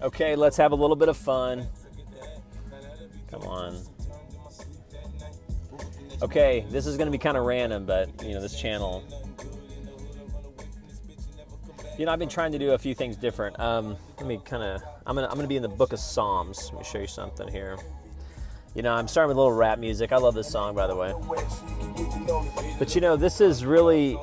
Okay, let's have a little bit of fun. Come on. Okay, this is going to be kind of random, but this channel. I've been trying to do a few things different. I'm gonna be in the book of Psalms. Let me show you something here. I'm starting with a little rap music. I love this song, by the way. But this is really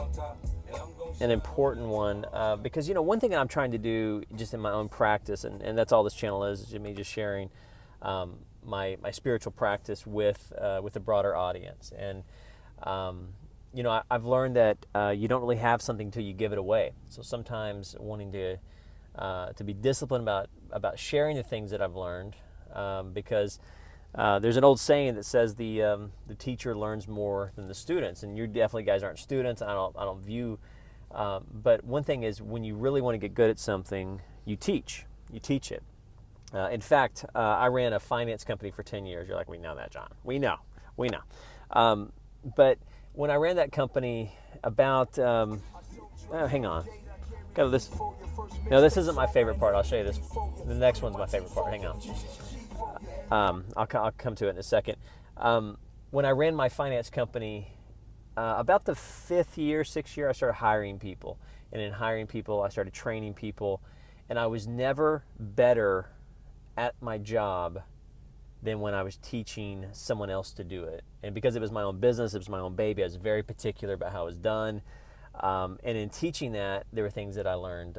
an important one because one thing that I'm trying to do just in my own practice, and that's all this channel is me just sharing my spiritual practice with a broader audience. And I've learned that you don't really have something till you give it away. So sometimes wanting to be disciplined about sharing the things that I've learned, because there's an old saying that says the teacher learns more than the students, and you definitely guys aren't students. I don't view, but one thing is when you really want to get good at something, you teach it. In fact, I ran a finance company for 10 years. You're like, we know that, John. We know. But when I ran that company, about hang on, got this. No, this isn't my favorite part. I'll show you this. The next one's my favorite part. Hang on. I'll come to it in a second. When I ran my finance company, about the 6th year, I started hiring people. And in hiring people, I started training people. And I was never better at my job than when I was teaching someone else to do it. And because it was my own business, it was my own baby, I was very particular about how it was done. And in teaching that, there were things that I learned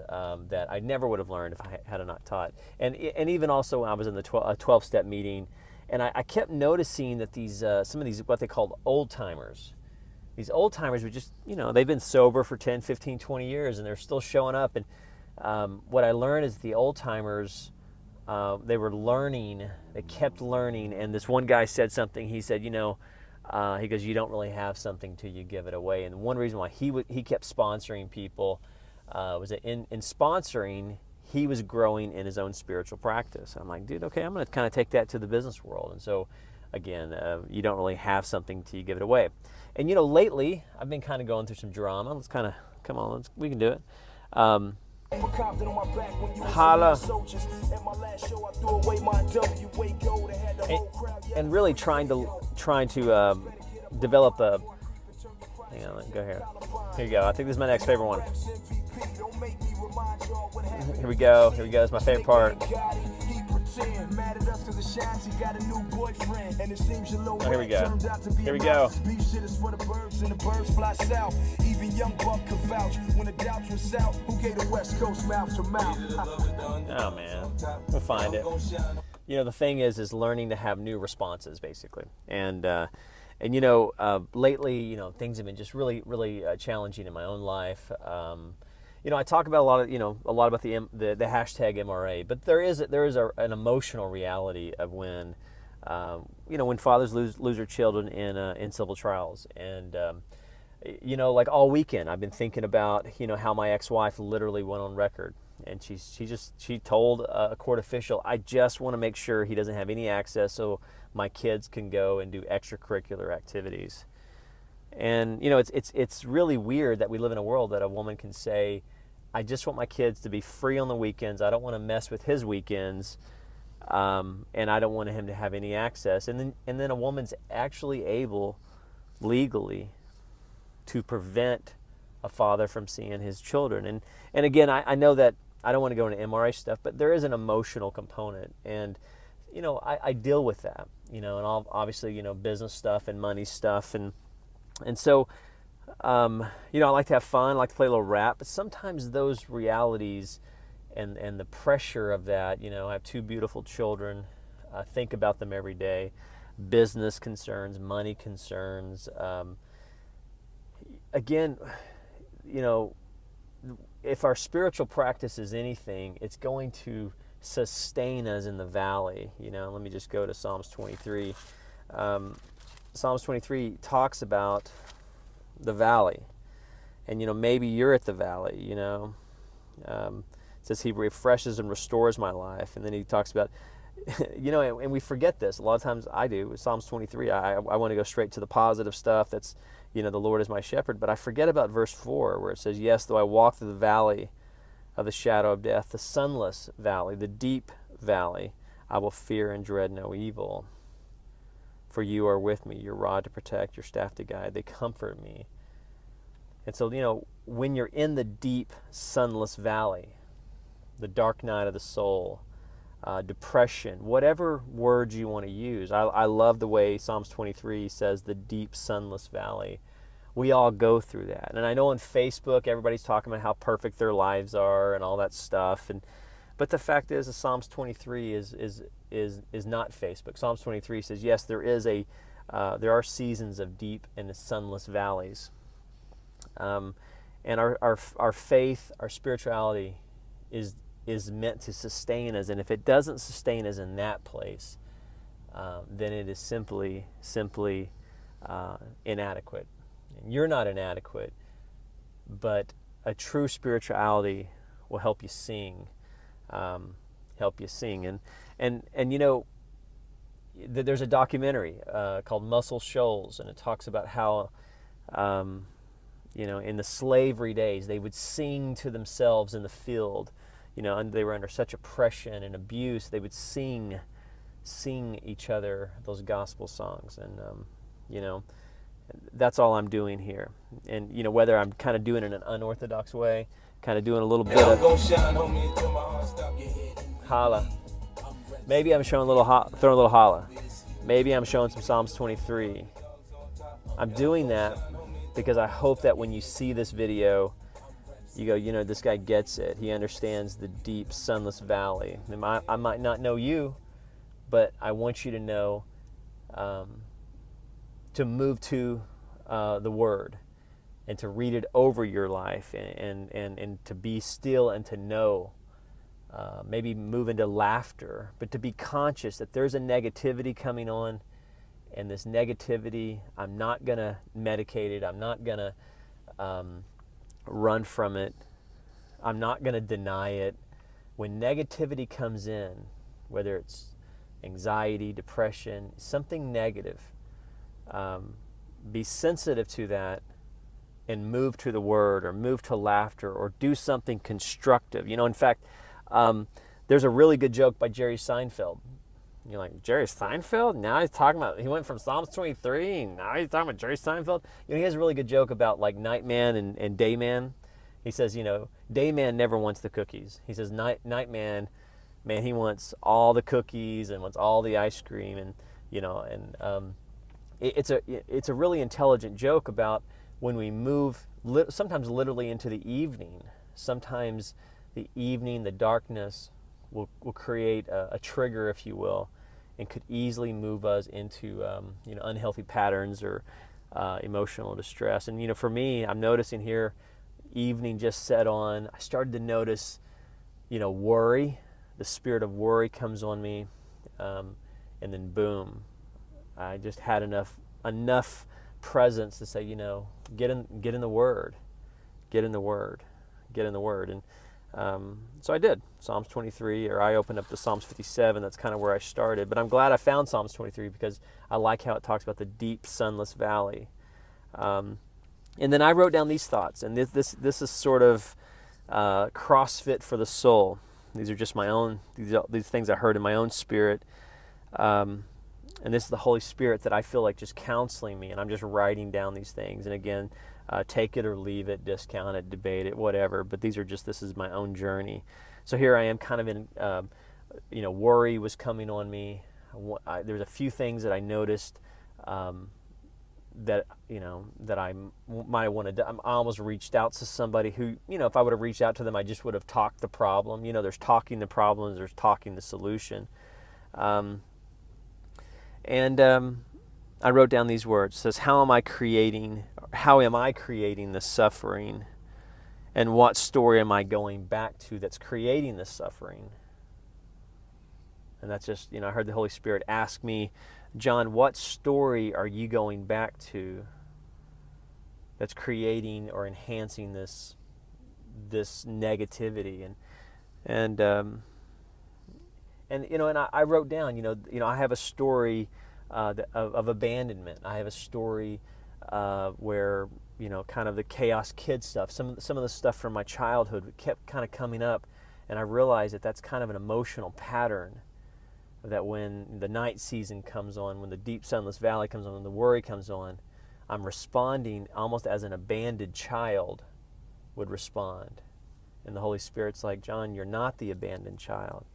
that I never would have learned if I had not taught. And even also when I was in the 12-step meeting, and I kept noticing that these some of these, what they called old-timers, these old-timers were just, they've been sober for 10, 15, 20 years, and they're still showing up. And what I learned is the old-timers, they were learning, they kept learning. And this one guy said something. He said, he goes, you don't really have something till you give it away. And one reason why he kept sponsoring people was that in sponsoring, he was growing in his own spiritual practice. I'm like, dude, okay, I'm going to kind of take that to the business world. And so, again, you don't really have something till you give it away. And, lately, I've been kind of going through some drama. Let's kind of, come on, we can do it. Holla. And really trying to develop a. Hang on, let me go here. Here you go. I think this is my next favorite one. Here we go. It's my favorite part. Oh, here we go. Oh man, we'll find it. The thing is learning to have new responses, basically. And lately, things have been just really, really challenging in my own life. I talk about a lot about the hashtag MRA, but there is an emotional reality of when, when fathers lose their children in civil trials. And like all weekend, I've been thinking about how my ex-wife literally went on record, and she told a court official, I just want to make sure he doesn't have any access so my kids can go and do extracurricular activities. And it's really weird that we live in a world that a woman can say, I just want my kids to be free on the weekends. I don't want to mess with his weekends, and I don't want him to have any access. And then a woman's actually able legally to prevent a father from seeing his children. And again, I know that I don't want to go into MRA stuff, but there is an emotional component, and I deal with that, and obviously business stuff and money stuff, and so I like to have fun, I like to play a little rap, but sometimes those realities and the pressure of that, I have 2 beautiful children, I think about them every day, business concerns, money concerns, again, if our spiritual practice is anything, it's going to sustain us in the valley. Let me just go to Psalms 23. Psalms 23 talks about the valley, and maybe you're at the valley. It says he refreshes and restores my life, and then he talks about and we forget this a lot of times. I do with Psalms 23. I want to go straight to the positive stuff. That's the Lord is my shepherd, but I forget about verse 4 where it says, yes, though I walk through the valley of the shadow of death, the sunless valley, the deep valley, I will fear and dread no evil. For you are with me, your rod to protect, your staff to guide, they comfort me. And so, when you're in the deep, sunless valley, the dark night of the soul, depression, whatever words you want to use. I love the way Psalms 23 says the deep, sunless valley. We all go through that. And I know on Facebook, everybody's talking about how perfect their lives are and all that stuff. But the fact is, Psalms 23 is not Facebook. Psalms 23 says, yes, there are seasons of deep and sunless valleys. And our faith, our spirituality is meant to sustain us. And if it doesn't sustain us in that place, then it is simply inadequate. And you're not inadequate, but a true spirituality will help you sing. And there's a documentary called Muscle Shoals, and it talks about how in the slavery days they would sing to themselves in the field, and they were under such oppression and abuse. They would sing each other those gospel songs, and that's all I'm doing here. And whether I'm kind of doing it in an unorthodox way, kind of doing a little bit of holla. Maybe I'm showing throwing a little holla. Maybe I'm showing some Psalms 23. I'm doing that because I hope that when you see this video, you go, this guy gets it. He understands the deep, sunless valley. I might not know you, but I want you to know to move to the Word and to read it over your life and to be still and to know. Maybe move into laughter, but to be conscious that there's a negativity coming on, and this negativity, I'm not going to medicate it. I'm not going to run from it. I'm not going to deny it. When negativity comes in, whether it's anxiety, depression, something negative, be sensitive to that and move to the Word or move to laughter or do something constructive. In fact, there's a really good joke by Jerry Seinfeld. You're like, Jerry Seinfeld? Now he's talking about, he went from Psalms 23, and now he's talking about Jerry Seinfeld. He has a really good joke about like Nightman and Dayman. He says, Dayman never wants the cookies. He says, Nightman, man, he wants all the cookies and wants all the ice cream, and it's a really intelligent joke about when we move, sometimes literally into the evening. Sometimes the evening, the darkness will create a trigger, if you will, and could easily move us into unhealthy patterns or emotional distress. And for me, I'm noticing here, evening just set on. I started to notice, worry. The spirit of worry comes on me, and then boom, I just had enough presence to say, get in the Word, get in the Word, and so I did Psalms 23, or I opened up to Psalms 57. That's kind of where I started. But I'm glad I found Psalms 23 because I like how it talks about the deep, sunless valley. And then I wrote down these thoughts, and this is sort of CrossFit for the soul. These are just my own. These things I heard in my own spirit. And this is the Holy Spirit that I feel like just counseling me, and I'm just writing down these things. And again, take it or leave it, discount it, debate it, whatever. But this is my own journey. So here I am, kind of in, worry was coming on me. There's a few things that I noticed that I might have wanted to. I almost reached out to somebody who, if I would have reached out to them, I just would have talked the problem. There's talking the problems, there's talking the solution. I wrote down these words. It says, how am I creating the suffering? And what story am I going back to that's creating the suffering? And that's just, I heard the Holy Spirit ask me, John, what story are you going back to that's creating or enhancing this negativity? And I wrote down, I have a story of abandonment. I have a story where, kind of the chaos kid stuff, some of the stuff from my childhood kept kind of coming up, and I realized that that's kind of an emotional pattern, that when the night season comes on, when the deep sunless valley comes on, when the worry comes on, I'm responding almost as an abandoned child would respond. And the Holy Spirit's like, John, you're not the abandoned child.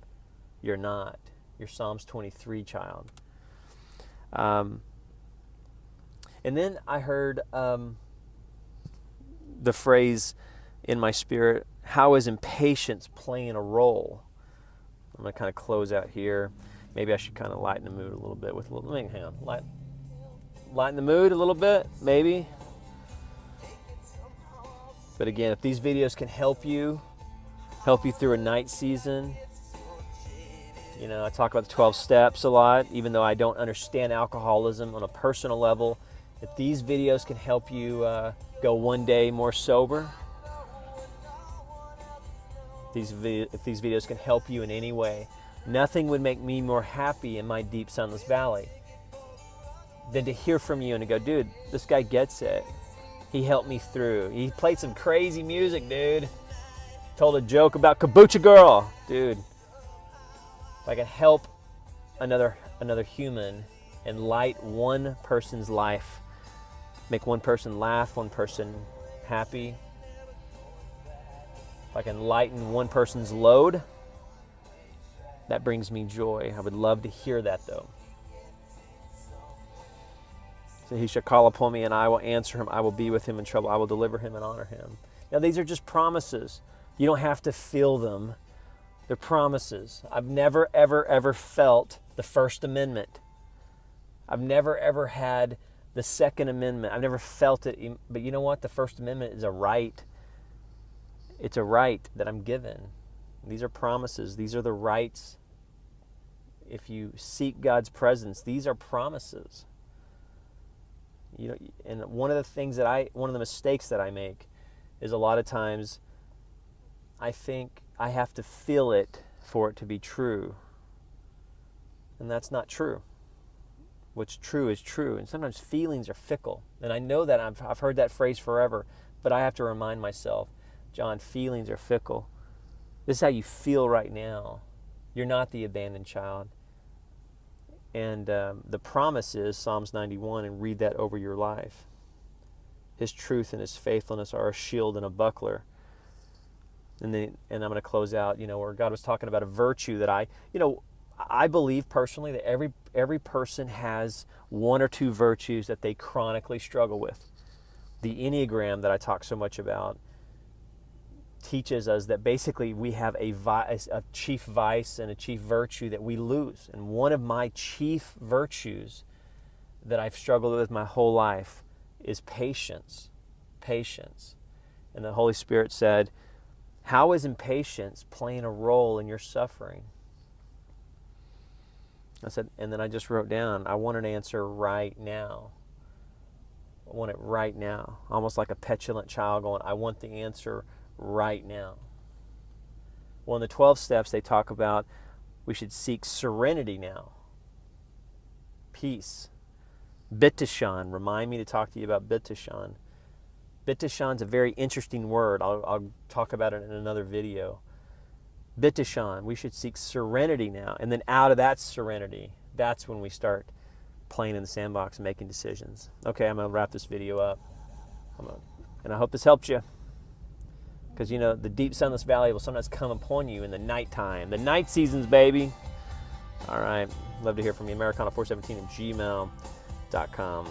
You're not. You're Psalms 23 child. And then I heard the phrase in my spirit, how is impatience playing a role? I'm going to kind of close out here. Maybe I should kind of lighten the mood a little bit with a little, hang on, lighten the mood a little bit, maybe. But again, if these videos can help you through a night season, I talk about the 12 steps a lot, even though I don't understand alcoholism on a personal level. If these videos can help you go one day more sober, if these videos can help you in any way, nothing would make me more happy in my deep sunless valley than to hear from you and to go, dude, this guy gets it. He helped me through. He played some crazy music, dude. Told a joke about Kombucha Girl. Dude, if I can help another human and light one person's life, make one person laugh, one person happy, if I can lighten one person's load, that brings me joy. I would love to hear that, though. So he shall call upon me, and I will answer him. I will be with him in trouble. I will deliver him and honor him. Now, these are just promises. You don't have to feel them. They're promises. I've never, ever, ever felt the First Amendment. I've never, ever had the Second Amendment. I've never felt it. But you know what? The First Amendment is a right. It's a right that I'm given. These are promises. These are the rights. If you seek God's presence, these are promises. And one of the mistakes that I make is a lot of times I think I have to feel it for it to be true. And that's not true. What's true is true. And sometimes feelings are fickle. And I know that I've heard that phrase forever, but I have to remind myself, John, feelings are fickle. This is how you feel right now. You're not the abandoned child. And the promise is Psalms 91, and read that over your life. His truth and his faithfulness are a shield and a buckler. And I'm going to close out, where God was talking about a virtue that I believe personally that every person has one or two virtues that they chronically struggle with. The Enneagram that I talk so much about teaches us that basically we have a chief vice and a chief virtue that we lose. And one of my chief virtues that I've struggled with my whole life is patience. Patience. And the Holy Spirit said, how is impatience playing a role in your suffering? I said, and then I just wrote down, I want an answer right now. I want it right now. Almost like a petulant child going, I want the answer right now. Well, in the 12 steps, they talk about we should seek serenity now. Peace. Bitachon. Remind me to talk to you about Bitachon. Bitachon's a very interesting word. I'll talk about it in another video. Bitachon. We should seek serenity now. And then out of that serenity, that's when we start playing in the sandbox and making decisions. Okay, I'm going to wrap this video up. And I hope this helped you. Because, the deep sunless valley will sometimes come upon you in the nighttime. The night seasons, baby. All right. Love to hear from you. Americana417 at gmail.com.